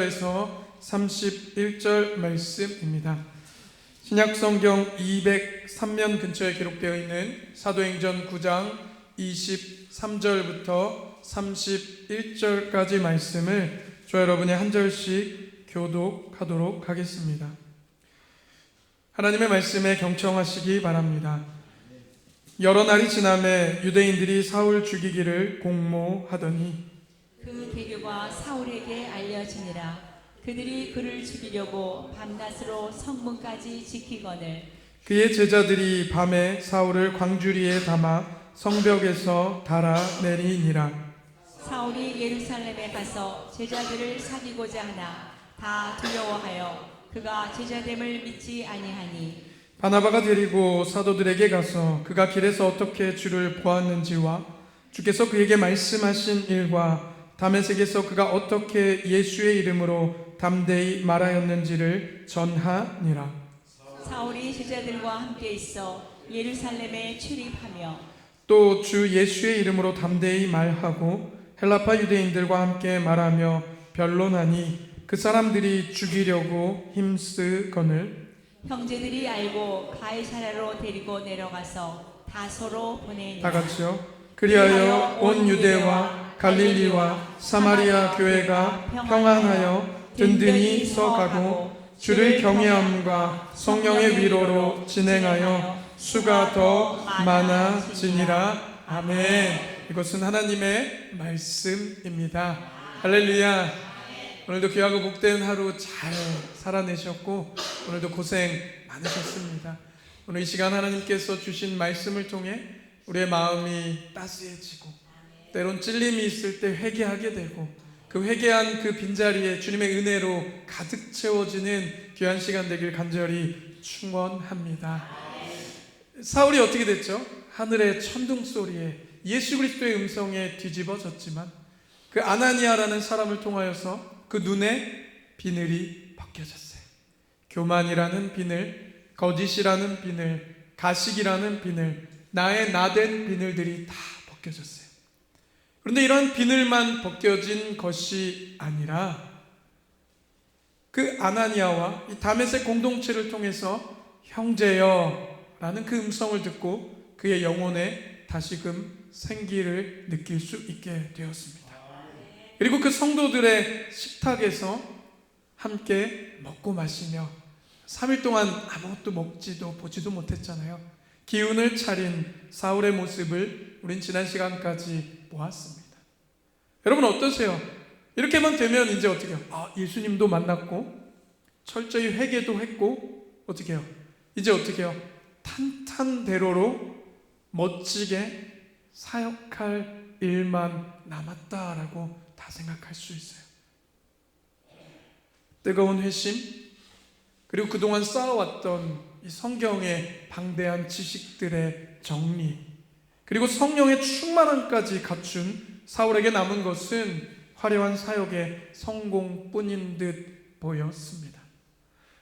에서 31절 말씀입니다. 신약성경 203면 근처에 기록되어 있는 사도행전 9장 23절부터 31절까지 말씀을 저 여러분이 한 절씩 교독하도록 하겠습니다. 하나님의 말씀에 경청하시기 바랍니다. 여러 날이 지나매 유대인들이 사울 죽이기를 공모하더니 그 계교가 사울에게 알려지니라. 그들이 그를 죽이려고 밤낮으로 성문까지 지키거늘 그의 제자들이 밤에 사울을 광주리에 담아 성벽에서 달아내리니라. 사울이 예루살렘에 가서 제자들을 사귀고자 하나 다 두려워하여 그가 제자됨을 믿지 아니하니 바나바가 데리고 사도들에게 가서 그가 길에서 어떻게 주를 보았는지와 주께서 그에게 말씀하신 일과 다메섹에서 그가 어떻게 예수의 이름으로 담대히 말하였는지를 전하니라. 사울이 제자들과 함께 있어 예루살렘에 출입하며 또 주 예수의 이름으로 담대히 말하고 헬라파 유대인들과 함께 말하며 변론하니 그 사람들이 죽이려고 힘쓰거늘 형제들이 알고 가이사랴로 데리고 내려가서 다소로 보내니라. 다 같이요. 그리하여 온 유대와 갈릴리와 사마리아 교회가 평안하여 든든히 서가고 주를 경외함과 성령의 위로로 진행하여 수가 더 많아지니라. 아멘. 이것은 하나님의 말씀입니다. 할렐루야. 오늘도 귀하고 복된 하루 잘 살아내셨고 오늘도 고생 많으셨습니다. 오늘 이 시간 하나님께서 주신 말씀을 통해 우리의 마음이 따스해지고 때론 찔림이 있을 때 회개하게 되고 그 회개한 그 빈자리에 주님의 은혜로 가득 채워지는 귀한 시간 되길 간절히 축원합니다. 사울이 어떻게 됐죠? 하늘의 천둥 소리에 예수 그리스도의 음성에 뒤집어졌지만 그 아나니아라는 사람을 통하여서 그 눈에 비늘이 벗겨졌어요. 교만이라는 비늘, 거짓이라는 비늘, 가식이라는 비늘, 나의 나된 비늘들이 다 벗겨졌어요. 그런데 이런 비늘만 벗겨진 것이 아니라 그 아나니아와 이 다메섹 공동체를 통해서 형제여 라는 그 음성을 듣고 그의 영혼에 다시금 생기를 느낄 수 있게 되었습니다. 그리고 그 성도들의 식탁에서 함께 먹고 마시며 3일 동안 아무것도 먹지도 보지도 못했잖아요. 기운을 차린 사울의 모습을 우린 지난 시간까지 보았습니다. 여러분 어떠세요? 이렇게만 되면 이제 어떻게 해요? 예수님도 만났고 철저히 회개도 했고 어떻게 해요? 이제 어떻게 해요? 탄탄대로로 멋지게 사역할 일만 남았다라고 다 생각할 수 있어요. 뜨거운 회심 그리고 그동안 쌓아왔던 이 성경의 방대한 지식들의 정리 그리고 성령의 충만함까지 갖춘 사울에게 남은 것은 화려한 사역의 성공뿐인 듯 보였습니다.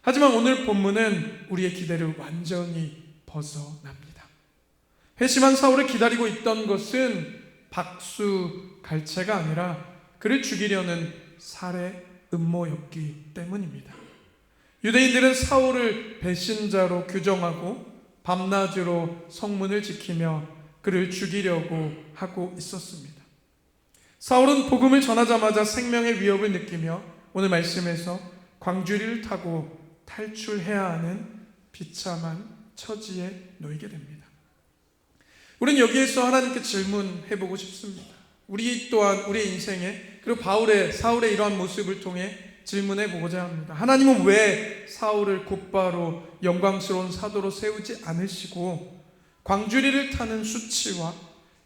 하지만 오늘 본문은 우리의 기대를 완전히 벗어납니다. 회심한 사울을 기다리고 있던 것은 박수갈채가 아니라 그를 죽이려는 살해 음모였기 때문입니다. 유대인들은 사울을 배신자로 규정하고 밤낮으로 성문을 지키며 그를 죽이려고 하고 있었습니다. 사울은 복음을 전하자마자 생명의 위협을 느끼며 오늘 말씀에서 광주리를 타고 탈출해야 하는 비참한 처지에 놓이게 됩니다. 우리는 여기에서 하나님께 질문해보고 싶습니다. 우리 또한 우리의 인생에 그리고 사울의 이러한 모습을 통해 질문해보고자 합니다. 하나님은 왜 사울을 곧바로 영광스러운 사도로 세우지 않으시고 광주리를 타는 수치와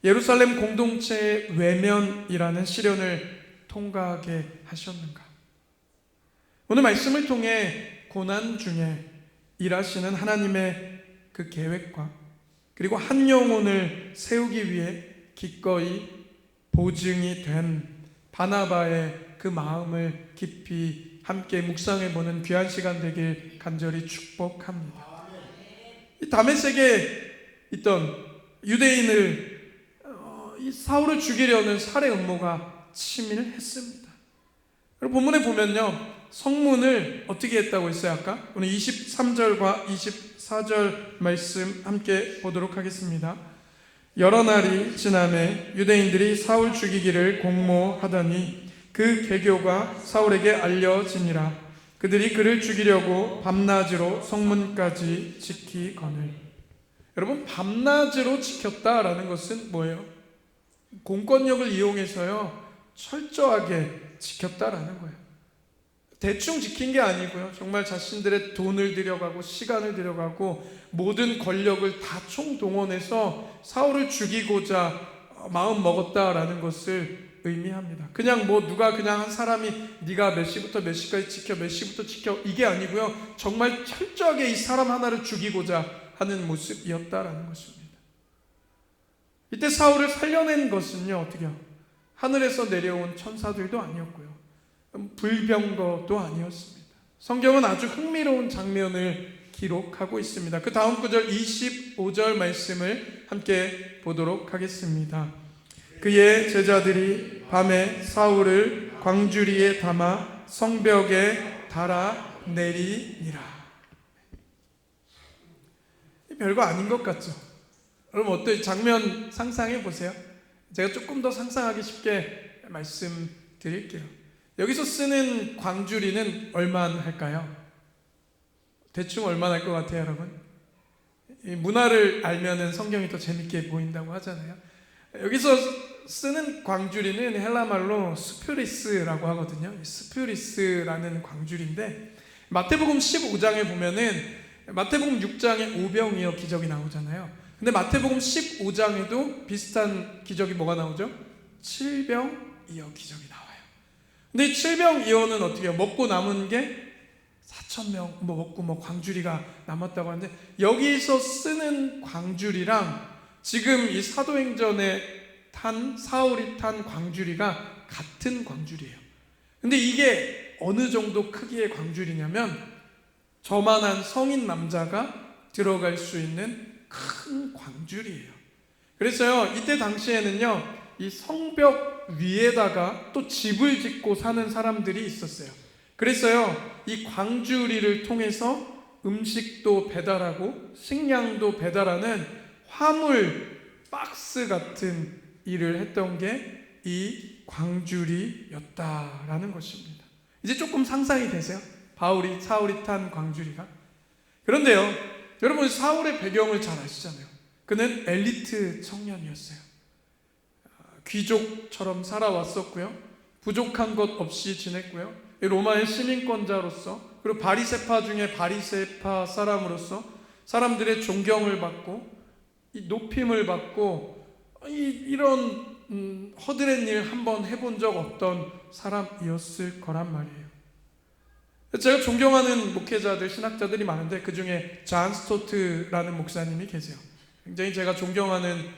예루살렘 공동체의 외면이라는 시련을 통과하게 하셨는가? 오늘 말씀을 통해 고난 중에 일하시는 하나님의 그 계획과 그리고 한 영혼을 세우기 위해 기꺼이 보증이 된 바나바의 그 마음을 깊이 함께 묵상해보는 귀한 시간 되길 간절히 축복합니다. 이 다메섹에 있던 유대인을 이 사울을 죽이려는 살해 음모가 치밀했습니다. 그리고 본문에 보면요, 성문을 어떻게 했다고 했어요 아까? 오늘 23절과 24절 말씀 함께 보도록 하겠습니다. 여러 날이 지나매 유대인들이 사울 죽이기를 공모하더니 그 계교가 사울에게 알려지니라. 그들이 그를 죽이려고 밤낮으로 성문까지 지키거늘. 여러분, 밤낮으로 지켰다라는 것은 뭐예요? 공권력을 이용해서요, 철저하게 지켰다라는 거예요. 대충 지킨 게 아니고요, 정말 자신들의 돈을 들여가고 시간을 들여가고 모든 권력을 다 총동원해서 사울을 죽이고자 마음 먹었다라는 것을 의미합니다. 그냥 누가 그냥 한 사람이 네가 몇 시부터 몇 시까지 지켜, 몇 시부터 지켜, 이게 아니고요, 정말 철저하게 이 사람 하나를 죽이고자 하는 모습이었다라는 것입니다. 이때 사울을 살려낸 것은요, 어떻게요? 하늘에서 내려온 천사들도 아니었고요, 불병거도 아니었습니다. 성경은 아주 흥미로운 장면을 기록하고 있습니다. 그 다음 구절 25절 말씀을 함께 보도록 하겠습니다. 그의 제자들이 밤에 사울을 광주리에 담아 성벽에 달아 내리니라. 별거 아닌 것 같죠? 여러분, 어때요? 장면 상상해 보세요. 제가 조금 더 상상하기 쉽게 말씀드릴게요. 여기서 쓰는 광주리는 얼마나 할까요? 대충 얼마나 할 것 같아요, 여러분? 이 문화를 알면은 성경이 더 재밌게 보인다고 하잖아요. 여기서 쓰는 광주리는 헬라말로 스퓨리스라고 하거든요. 스퓨리스라는 광주리인데, 마태복음 15장에 보면은 마태복음 6장에 오병이어 기적이 나오잖아요. 근데 마태복음 15장에도 비슷한 기적이 뭐가 나오죠? 칠병이어 기적이 나와요. 근데 이 칠병이어는 어떻게 해요? 먹고 남은 게 4,000명 먹고 광주리가 남았다고 하는데, 여기서 쓰는 광주리랑 지금 이 사도행전에 사울이 탄 광주리가 같은 광주리예요. 근데 이게 어느 정도 크기의 광주리냐면 저만한 성인 남자가 들어갈 수 있는 큰 광주리예요. 그래서요, 이때 당시에는요, 이 성벽 위에다가 또 집을 짓고 사는 사람들이 있었어요. 그래서요, 이 광주리를 통해서 음식도 배달하고 식량도 배달하는 화물 박스 같은 일을 했던 게 이 광주리였다라는 것입니다. 이제 조금 상상이 되세요? 사울이 탄 광주리가? 그런데요, 여러분, 사울의 배경을 잘 아시잖아요. 그는 엘리트 청년이었어요. 귀족처럼 살아왔었고요, 부족한 것 없이 지냈고요, 로마의 시민권자로서, 그리고 바리새파 중에 바리새파 사람으로서 사람들의 존경을 받고 높임을 받고 이런 허드렛 일 한번 해본 적 없던 사람이었을 거란 말이에요. 제가 존경하는 목회자들, 신학자들이 많은데 그 중에 존 스토트라는 목사님이 계세요. 굉장히 제가 존경하는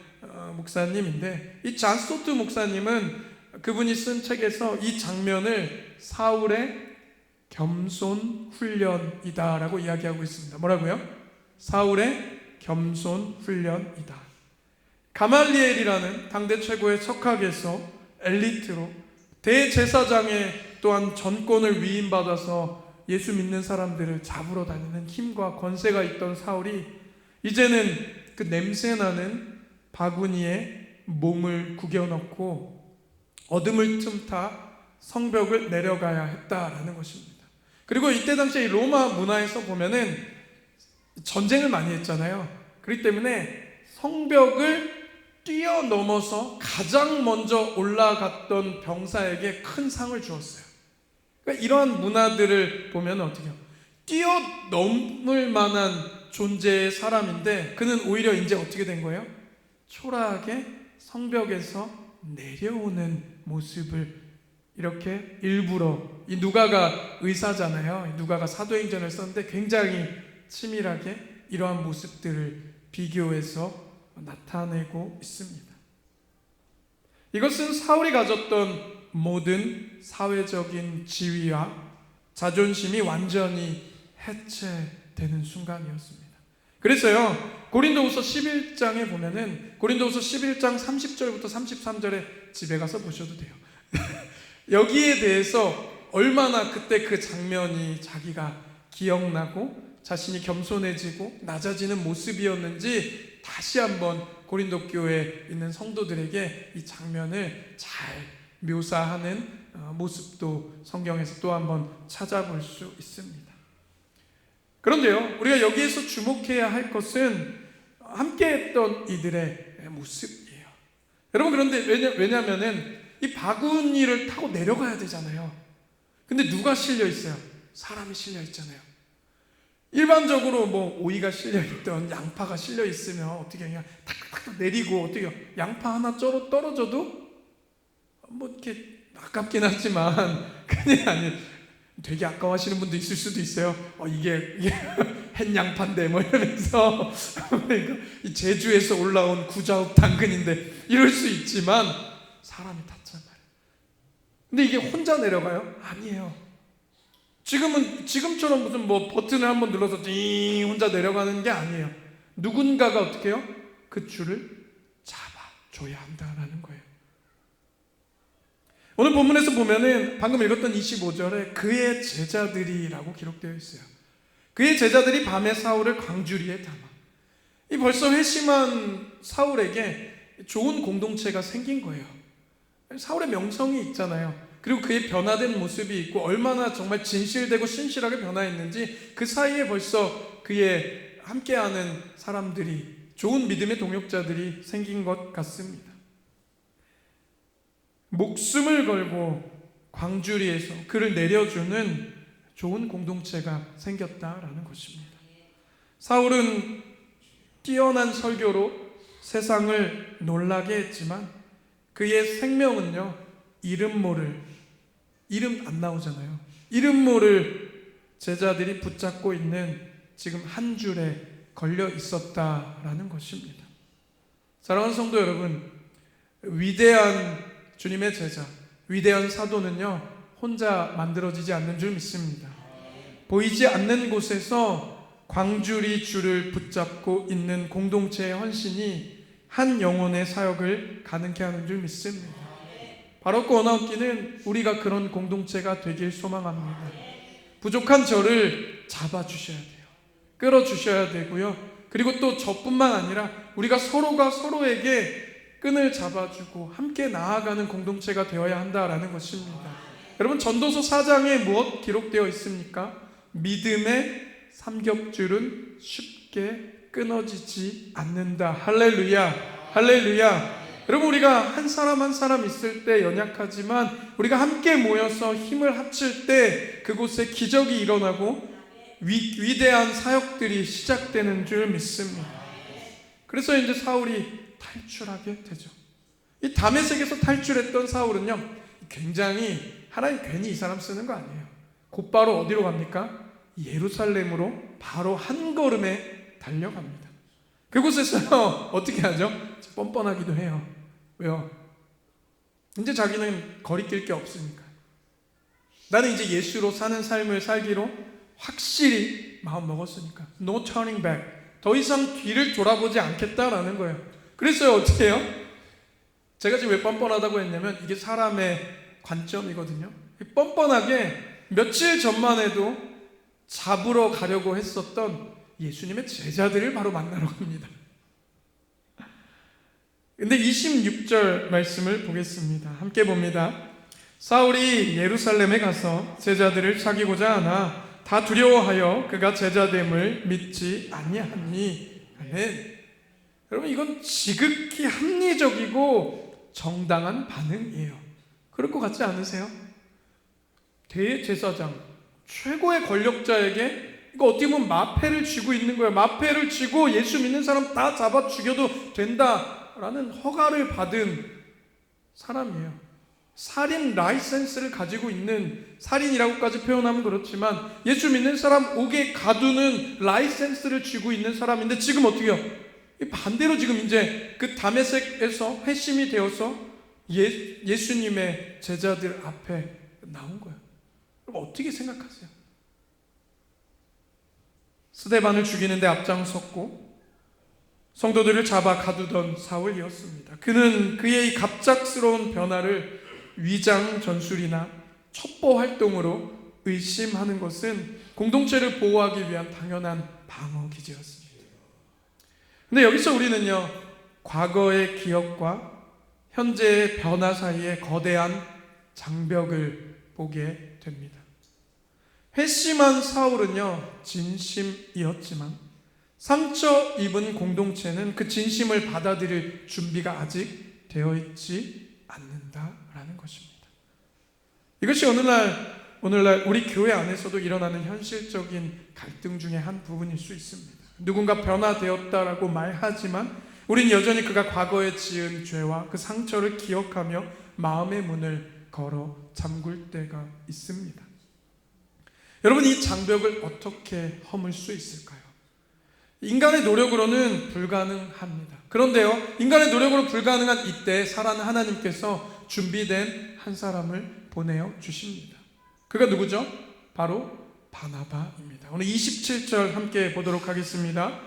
목사님인데, 이 존 스토트 목사님은 그분이 쓴 책에서 이 장면을 사울의 겸손 훈련이다라고 이야기하고 있습니다. 뭐라고요? 사울의 겸손 훈련이다. 가말리엘이라는 당대 최고의 석학에서 엘리트로 대제사장에 또한 전권을 위임받아서 예수 믿는 사람들을 잡으러 다니는 힘과 권세가 있던 사울이 이제는 그 냄새나는 바구니에 몸을 구겨넣고 어둠을 틈타 성벽을 내려가야 했다라는 것입니다. 그리고 이때 당시에 로마 문화에서 보면은 전쟁을 많이 했잖아요. 그렇기 때문에 성벽을 뛰어넘어서 가장 먼저 올라갔던 병사에게 큰 상을 주었어요. 그러니까 이러한 문화들을 보면 어떻게 해요? 뛰어넘을 만한 존재의 사람인데 그는 오히려 이제 어떻게 된 거예요? 초라하게 성벽에서 내려오는 모습을 이렇게 일부러, 이 누가가 의사잖아요. 누가가 사도행전을 썼는데 굉장히 치밀하게 이러한 모습들을 비교해서 나타내고 있습니다. 이것은 사울이 가졌던 모든 사회적인 지위와 자존심이 완전히 해체되는 순간이었습니다. 그래서요, 고린도후서 11장에 보면은 고린도후서 11장 30절부터 33절에 집에 가서 보셔도 돼요. 여기에 대해서 얼마나 그때 그 장면이 자기가 기억나고 자신이 겸손해지고 낮아지는 모습이었는지 다시 한번 고린도 교회에 있는 성도들에게 이 장면을 잘 묘사하는 모습도 성경에서 또 한번 찾아볼 수 있습니다. 그런데요, 우리가 여기에서 주목해야 할 것은 함께했던 이들의 모습이에요. 여러분, 그런데 왜냐면은 이 바구니를 타고 내려가야 되잖아요. 근데 누가 실려 있어요? 사람이 실려 있잖아요. 일반적으로 뭐 오이가 실려 있던 양파가 실려 있으면 어떻게 그냥 탁탁탁 내리고 어떻게 양파 하나 떨어져도 뭐 이렇게 아깝긴 하지만 그냥 아니 되게 아까워하시는 분도 있을 수도 있어요. 이게 햇 양파인데 뭐 이러면서 그러니까 이 제주에서 올라온 구자읍 당근인데 이럴 수 있지만 사람이 탔잖아요. 근데 이게 혼자 내려가요? 아니에요. 지금처럼 무슨 뭐 버튼을 한번 눌러서 띵 혼자 내려가는 게 아니에요. 누군가가 어떻게 해요? 그 줄을 잡아줘야 한다라는 거예요. 오늘 본문에서 보면은 방금 읽었던 25절에 그의 제자들이라고 기록되어 있어요. 그의 제자들이 밤에 사울을 광주리에 담아. 이 벌써 회심한 사울에게 좋은 공동체가 생긴 거예요. 사울의 명성이 있잖아요. 그리고 그의 변화된 모습이 있고 얼마나 정말 진실되고 신실하게 변화했는지 그 사이에 벌써 그의 함께하는 사람들이 좋은 믿음의 동역자들이 생긴 것 같습니다. 목숨을 걸고 광주리에서 그를 내려주는 좋은 공동체가 생겼다라는 것입니다. 사울은 뛰어난 설교로 세상을 놀라게 했지만 그의 생명은요, 이름 안 나오잖아요. 이름 모를 제자들이 붙잡고 있는 지금 한 줄에 걸려 있었다라는 것입니다. 사랑하는 성도 여러분, 위대한 주님의 제자, 위대한 사도는요, 혼자 만들어지지 않는 줄 믿습니다. 보이지 않는 곳에서 광주리 줄을 붙잡고 있는 공동체의 헌신이 한 영혼의 사역을 가능케 하는 줄 믿습니다. 바로크 원아웃기는 우리가 그런 공동체가 되길 소망합니다. 부족한 저를 잡아주셔야 돼요. 끌어주셔야 되고요. 그리고 또 저뿐만 아니라 우리가 서로가 서로에게 끈을 잡아주고 함께 나아가는 공동체가 되어야 한다라는 것입니다. 여러분, 전도서 4장에 무엇 기록되어 있습니까? 믿음의 삼겹줄은 쉽게 끊어지지 않는다. 할렐루야, 할렐루야. 여러분, 우리가 한 사람 한 사람 있을 때 연약하지만 우리가 함께 모여서 힘을 합칠 때 그곳에 기적이 일어나고 위대한 사역들이 시작되는 줄 믿습니다. 그래서 이제 사울이 탈출하게 되죠. 이 다메섹에서 탈출했던 사울은요, 굉장히 하나님 괜히 이 사람 쓰는 거 아니에요. 곧바로 어디로 갑니까? 예루살렘으로 바로 한 걸음에 달려갑니다. 그곳에서 어떻게 하죠? 뻔뻔하기도 해요. 왜요? 이제 자기는 거리낄 게 없으니까. 나는 이제 예수로 사는 삶을 살기로 확실히 마음 먹었으니까. No turning back. 더 이상 뒤를 돌아보지 않겠다라는 거예요. 그래서 어떻게 해요? 제가 지금 왜 뻔뻔하다고 했냐면 이게 사람의 관점이거든요. 뻔뻔하게 며칠 전만 해도 잡으러 가려고 했었던 예수님의 제자들을 바로 만나러 갑니다. 근데 26절 말씀을 보겠습니다. 함께 봅니다. 사울이 예루살렘에 가서 제자들을 사귀고자 하나 다 두려워하여 그가 제자됨을 믿지 아니하니. 아멘. 여러분, 이건 지극히 합리적이고 정당한 반응이에요. 그럴 것 같지 않으세요? 대제사장, 최고의 권력자에게 이거 어떻게 보면 마패를 쥐고 있는 거예요. 마패를 쥐고 예수 믿는 사람 다 잡아 죽여도 된다라는 허가를 받은 사람이에요. 살인 라이센스를 가지고 있는, 살인이라고까지 표현하면 그렇지만 예수 믿는 사람 옥에 가두는 라이센스를 쥐고 있는 사람인데 지금 어떻게 해요? 반대로 지금 이제 그 다메섹에서 회심이 되어서 예수님의 제자들 앞에 나온 거예요. 그럼 어떻게 생각하세요? 스데반을 죽이는데 앞장섰고 성도들을 잡아 가두던 사울이었습니다. 그는 그의 이 갑작스러운 변화를 위장 전술이나 첩보 활동으로 의심하는 것은 공동체를 보호하기 위한 당연한 방어 기제였습니다. 근데 여기서 우리는요, 과거의 기억과 현재의 변화 사이에 거대한 장벽을 보게 됩니다. 회심한 사울은요, 진심이었지만 상처 입은 공동체는 그 진심을 받아들일 준비가 아직 되어 있지 않는다라는 것입니다. 이것이 오늘날 우리 교회 안에서도 일어나는 현실적인 갈등 중에 한 부분일 수 있습니다. 누군가 변화되었다라고 말하지만 우린 여전히 그가 과거에 지은 죄와 그 상처를 기억하며 마음의 문을 걸어 잠글 때가 있습니다. 여러분, 이 장벽을 어떻게 허물 수 있을까요? 인간의 노력으로는 불가능합니다. 그런데요, 인간의 노력으로 불가능한 이때 살아는 하나님께서 준비된 한 사람을 보내어 주십니다. 그가 누구죠? 바로 바나바입니다. 오늘 27절 함께 보도록 하겠습니다.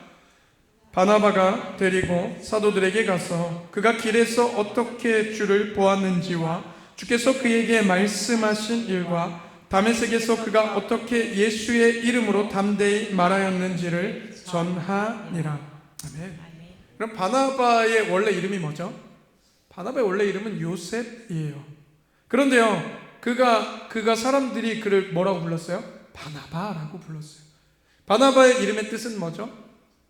바나바가 데리고 사도들에게 가서 그가 길에서 어떻게 주를 보았는지와 주께서 그에게 말씀하신 일과 다메섹에서 그가 어떻게 예수의 이름으로 담대히 말하였는지를 전하니라. 아멘. 그럼 바나바의 원래 이름이 뭐죠? 바나바의 원래 이름은 요셉이에요. 그런데요, 그가 사람들이 그를 뭐라고 불렀어요? 바나바라고 불렀어요. 바나바의 이름의 뜻은 뭐죠?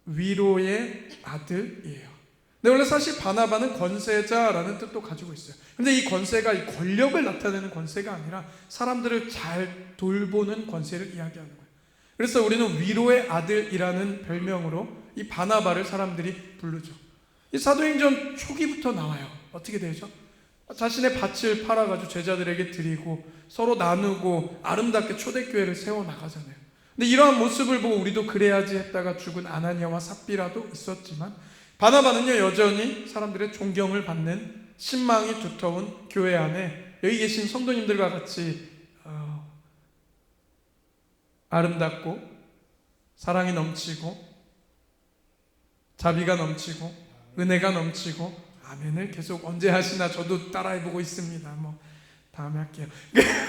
위로의 아들이에요. 근데 원래 사실 바나바는 권세자라는 뜻도 가지고 있어요. 근데 이 권세가 이 권력을 나타내는 권세가 아니라 사람들을 잘 돌보는 권세를 이야기하는 거예요. 그래서 우리는 위로의 아들이라는 별명으로 이 바나바를 사람들이 부르죠. 이 사도행전 초기부터 나와요. 어떻게 되죠? 자신의 밭을 팔아가지고 제자들에게 드리고 서로 나누고 아름답게 초대교회를 세워나가잖아요. 근데 이러한 모습을 보고 우리도 그래야지 했다가 죽은 아나니아와 삽비라도 있었지만 바나바는요, 여전히 사람들의 존경을 받는 신망이 두터운 교회 안에 여기 계신 성도님들과 같이 아름답고 사랑이 넘치고 자비가 넘치고 은혜가 넘치고 아멘을 계속 언제 하시나 저도 따라해보고 있습니다. 다음에 할게요.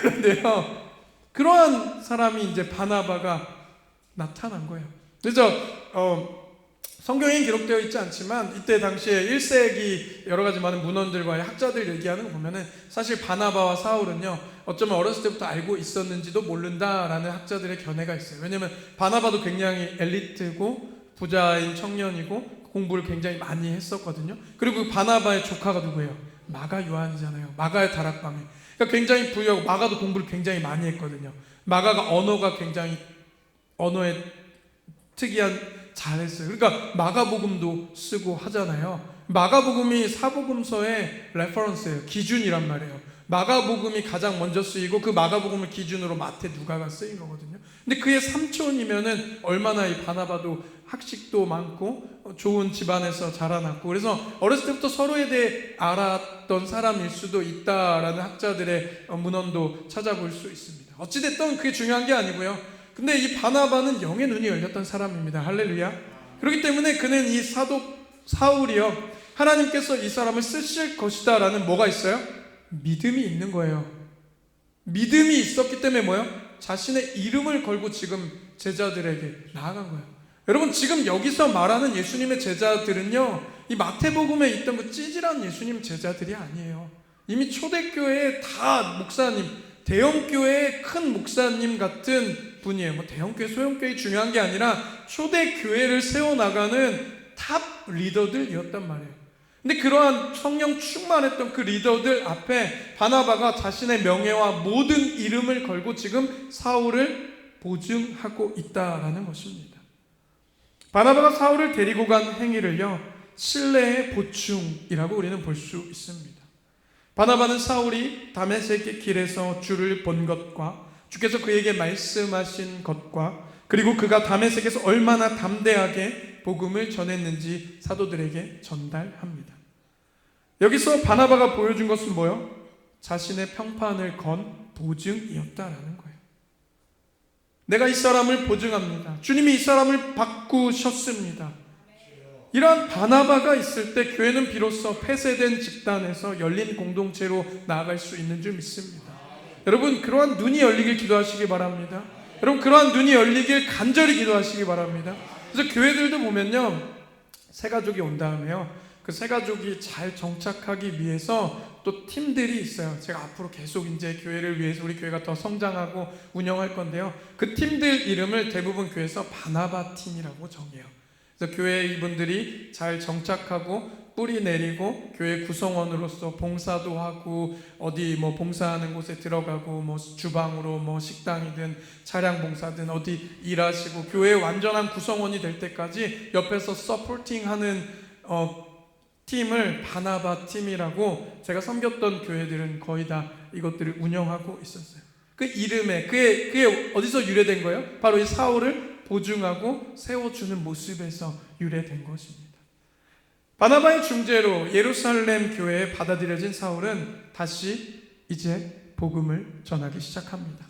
그런데요, 그러한 사람이 이제 바나바가 나타난 거예요. 그래서 성경에 기록되어 있지 않지만 이때 당시에 1세기 여러 가지 많은 문헌들과의 학자들 얘기하는 거 보면은 사실 바나바와 사울은요, 어쩌면 어렸을 때부터 알고 있었는지도 모른다라는 학자들의 견해가 있어요. 왜냐하면 바나바도 굉장히 엘리트고 부자인 청년이고 공부를 굉장히 많이 했었거든요. 그리고 바나바의 조카가 누구예요? 마가 요한이잖아요. 마가의 다락방에. 그러니까 굉장히 부유하고 마가도 공부를 굉장히 많이 했거든요. 마가가 언어에 특이한 잘했어요. 그러니까 마가복음도 쓰고 하잖아요. 마가복음이 사복음서의 레퍼런스예요. 기준이란 말이에요. 마가복음이 가장 먼저 쓰이고 그 마가복음을 기준으로 마태, 누가가 쓰인 거거든요. 근데 그의 삼촌이면은 얼마나 이 바나바도 학식도 많고 좋은 집안에서 자라났고 그래서 어렸을 때부터 서로에 대해 알았던 사람일 수도 있다라는 학자들의 문헌도 찾아볼 수 있습니다. 어찌됐든 그게 중요한 게 아니고요. 근데 이 바나바는 영의 눈이 열렸던 사람입니다. 할렐루야. 그렇기 때문에 그는 이 사도 사울이요, 하나님께서 이 사람을 쓰실 것이다 라는 뭐가 있어요? 믿음이 있는 거예요. 믿음이 있었기 때문에 뭐예요? 자신의 이름을 걸고 지금 제자들에게 나아간 거예요. 여러분, 지금 여기서 말하는 예수님의 제자들은요, 이 마태복음에 있던 그 찌질한 예수님 제자들이 아니에요. 이미 초대교회의 다 목사님, 대형교회의 큰 목사님 같은 분이에요. 대형교회, 소형교회 중요한 게 아니라 초대교회를 세워나가는 탑 리더들이었단 말이에요. 근데 그러한 성령 충만했던 그 리더들 앞에 바나바가 자신의 명예와 모든 이름을 걸고 지금 사울을 보증하고 있다라는 것입니다. 바나바가 사울을 데리고 간 행위를요, 신뢰의 보충이라고 우리는 볼 수 있습니다. 바나바는 사울이 다메섹의 길에서 주를 본 것과 주께서 그에게 말씀하신 것과 그리고 그가 다메섹에서 얼마나 담대하게 복음을 전했는지 사도들에게 전달합니다. 여기서 바나바가 보여준 것은 뭐요? 자신의 평판을 건 보증이었다라는 거예요. 내가 이 사람을 보증합니다. 주님이 이 사람을 바꾸셨습니다. 이러한 바나바가 있을 때 교회는 비로소 폐쇄된 집단에서 열린 공동체로 나아갈 수 있는 줄 믿습니다. 여러분 그러한 눈이 열리길 기도하시기 바랍니다. 여러분 그러한 눈이 열리길 간절히 기도하시기 바랍니다. 그래서 교회들도 보면요, 새 가족이 온 다음에요, 그 새 가족이 잘 정착하기 위해서 또 팀들이 있어요. 제가 앞으로 계속 이제 교회를 위해서 우리 교회가 더 성장하고 운영할 건데요, 그 팀들 이름을 대부분 교회에서 바나바 팀이라고 정해요. 그래서 교회 이분들이 잘 정착하고 뿌리 내리고 교회 구성원으로서 봉사도 하고 어디 뭐 봉사하는 곳에 들어가고 뭐 주방으로 뭐 식당이든 차량 봉사든 어디 일하시고 교회의 완전한 구성원이 될 때까지 옆에서 서포팅하는 팀을 바나바 팀이라고, 제가 섬겼던 교회들은 거의 다 이것들을 운영하고 있었어요. 그 이름에 그게 어디서 유래된 거예요? 바로 이 사울을 보증하고 세워주는 모습에서 유래된 것입니다. 바나바의 중재로 예루살렘 교회에 받아들여진 사울은 다시 이제 복음을 전하기 시작합니다.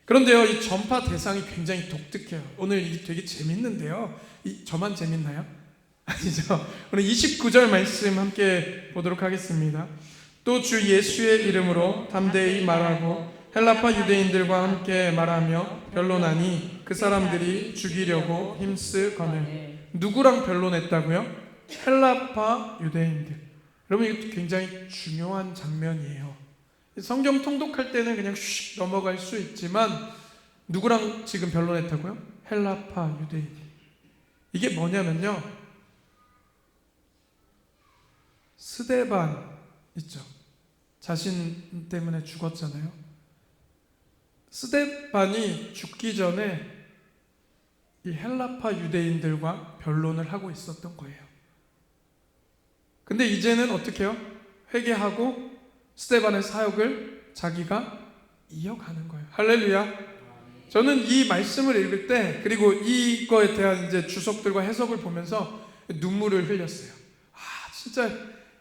그런데요, 이 전파 대상이 굉장히 독특해요. 오늘 이게 되게 재밌는데요, 저만 재밌나요? 아니죠. 오늘 29절 말씀 함께 보도록 하겠습니다. 또 주 예수의 이름으로 담대히 말하고 헬라파 유대인들과 함께 말하며 변론하니 그 사람들이 죽이려고 힘쓰거늘. 누구랑 변론했다고요? 헬라파 유대인들. 여러분 이것도 굉장히 중요한 장면이에요. 성경 통독할 때는 그냥 슉 넘어갈 수 있지만 누구랑 지금 변론했다고요? 헬라파 유대인. 이게 뭐냐면요, 스데반 있죠. 자신 때문에 죽었잖아요. 스데반이 죽기 전에 이 헬라파 유대인들과 변론을 하고 있었던 거예요. 근데 이제는 어떻게 해요? 회개하고 스데반의 사역을 자기가 이어가는 거예요. 할렐루야. 저는 이 말씀을 읽을 때, 그리고 이거에 대한 이제 주석들과 해석을 보면서 눈물을 흘렸어요. 진짜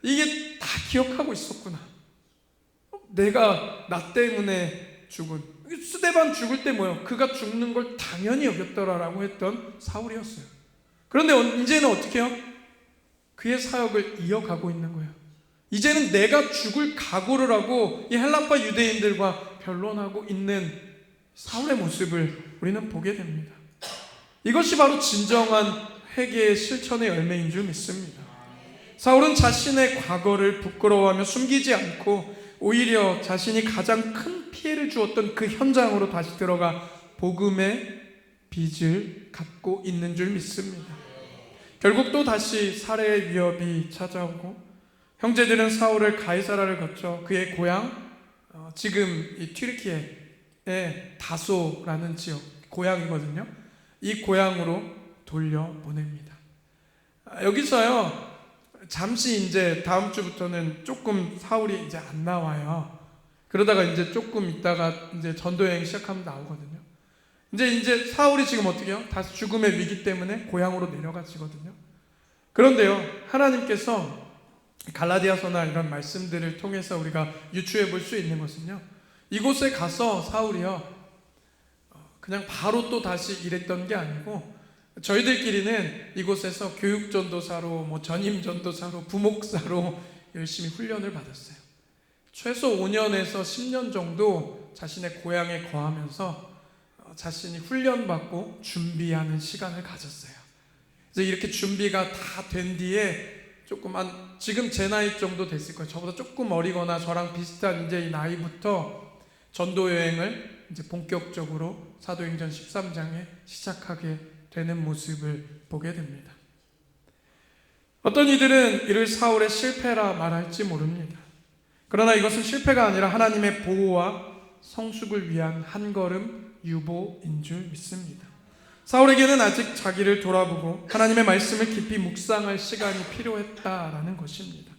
이게 다 기억하고 있었구나. 내가 나 때문에 죽은, 스데반 죽을 때 뭐예요? 그가 죽는 걸 당연히 여겼더라라고 했던 사울이었어요. 그런데 이제는 어떻게 해요? 그의 사역을 이어가고 있는 거예요. 이제는 내가 죽을 각오를 하고 이 헬라파 유대인들과 변론하고 있는 사울의 모습을 우리는 보게 됩니다. 이것이 바로 진정한 회개의 실천의 열매인 줄 믿습니다. 사울은 자신의 과거를 부끄러워하며 숨기지 않고 오히려 자신이 가장 큰 피해를 주었던 그 현장으로 다시 들어가 복음의 빚을 갚고 있는 줄 믿습니다. 결국 또 다시 살해의 위협이 찾아오고 형제들은 사울을 가이사라를 거쳐 그의 고향, 지금 이 튀르키예의 다소라는 지역, 고향이거든요. 이 고향으로 돌려보냅니다. 여기서요, 잠시 이제 다음 주부터는 조금 사울이 이제 안 나와요. 그러다가 이제 조금 있다가 이제 전도 여행 시작하면 나오거든요. 이제 사울이 지금 어떻게 해요? 다시 죽음의 위기 때문에 고향으로 내려가지거든요. 그런데요, 하나님께서 갈라디아서나 이런 말씀들을 통해서 우리가 유추해 볼 수 있는 것은요, 이곳에 가서 사울이요, 그냥 바로 또 다시 일했던 게 아니고 저희들끼리는 이곳에서 교육전도사로, 뭐 전임전도사로, 부목사로 열심히 훈련을 받았어요. 최소 5년에서 10년 정도 자신의 고향에 거하면서 자신이 훈련받고 준비하는 시간을 가졌어요. 그래서 이렇게 준비가 다 된 뒤에 조금 지금 제 나이 정도 됐을 거예요. 저보다 조금 어리거나 저랑 비슷한 이제 이 나이부터 전도 여행을 이제 본격적으로 사도행전 13장에 시작하게 되는 모습을 보게 됩니다. 어떤 이들은 이를 사울의 실패라 말할지 모릅니다. 그러나 이것은 실패가 아니라 하나님의 보호와 성숙을 위한 한 걸음 유보인 줄 믿습니다. 사울에게는 아직 자기를 돌아보고 하나님의 말씀을 깊이 묵상할 시간이 필요했다라는 것입니다.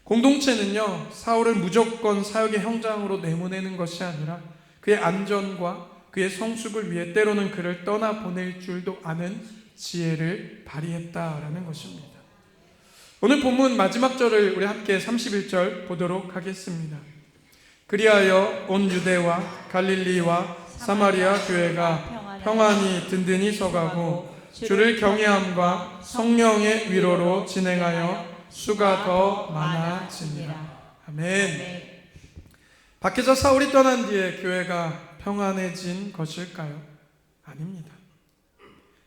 공동체는요, 사울을 무조건 사역의 현장으로 내보내는 것이 아니라 그의 안전과 그의 성숙을 위해 때로는 그를 떠나보낼 줄도 아는 지혜를 발휘했다라는 것입니다. 오늘 본문 마지막 절을 우리 함께 31절 보도록 하겠습니다. 그리하여 온 유대와 갈릴리와 사마리아 교회가 평안히 든든히 서가고 주를 경외함과 성령의 위로로 진행하여 수가 더 많아지니라. 아멘. 박해자 사울이 떠난 뒤에 교회가 평안해진 것일까요? 아닙니다.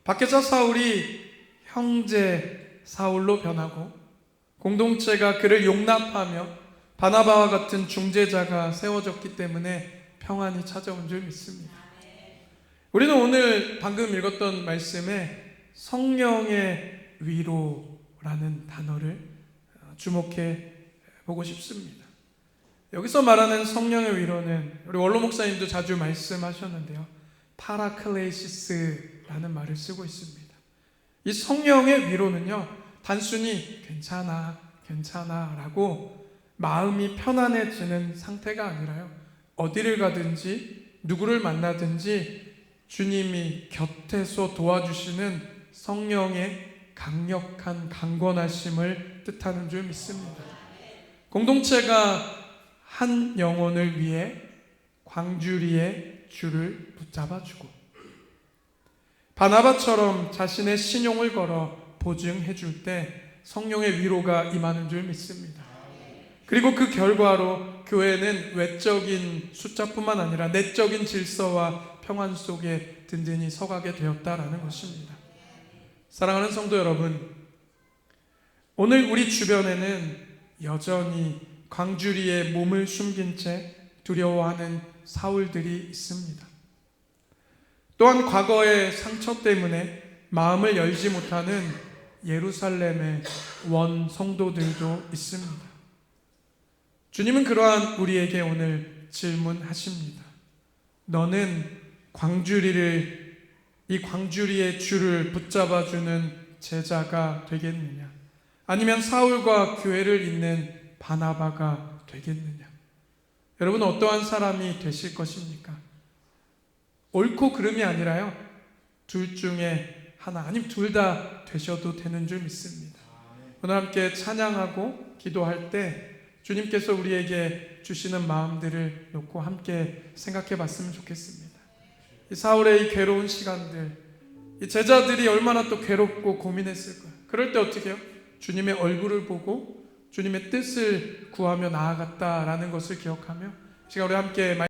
박해자 사울이 형제 사울로 변하고 공동체가 그를 용납하며 바나바와 같은 중재자가 세워졌기 때문에 평안이 찾아온 줄 믿습니다. 우리는 오늘 방금 읽었던 말씀에 성령의 위로라는 단어를 주목해 보고 싶습니다. 여기서 말하는 성령의 위로는 우리 원로 목사님도 자주 말씀하셨는데요, 파라클레시스라는 말을 쓰고 있습니다. 이 성령의 위로는요, 단순히 괜찮아 라고 마음이 편안해지는 상태가 아니라요, 어디를 가든지 누구를 만나든지 주님이 곁에서 도와주시는 성령의 강력한 강권하심을 뜻하는 줄 믿습니다. 공동체가 한 영혼을 위해 광주리의 줄을 붙잡아주고 바나바처럼 자신의 신용을 걸어 보증해 줄 때 성령의 위로가 임하는 줄 믿습니다. 그리고 그 결과로 교회는 외적인 숫자뿐만 아니라 내적인 질서와 평안 속에 든든히 서가게 되었다라는 것입니다. 사랑하는 성도 여러분, 오늘 우리 주변에는 여전히 광주리에 몸을 숨긴 채 두려워하는 사울들이 있습니다. 또한 과거의 상처 때문에 마음을 열지 못하는 예루살렘의 원 성도들도 있습니다. 주님은 그러한 우리에게 오늘 질문하십니다. 너는 이 광주리의 줄을 붙잡아주는 제자가 되겠느냐? 아니면 사울과 교회를 잇는 바나바가 되겠느냐? 여러분, 어떠한 사람이 되실 것입니까? 옳고 그름이 아니라요, 둘 중에 하나, 아니면 둘 다 되셔도 되는 줄 믿습니다. 오늘 함께 찬양하고 기도할 때 주님께서 우리에게 주시는 마음들을 놓고 함께 생각해 봤으면 좋겠습니다. 이 사울의 이 괴로운 시간들, 이 제자들이 얼마나 또 괴롭고 고민했을까요? 그럴 때 어떻게 해요? 주님의 얼굴을 보고 주님의 뜻을 구하며 나아갔다라는 것을 기억하며 시간 우리 함께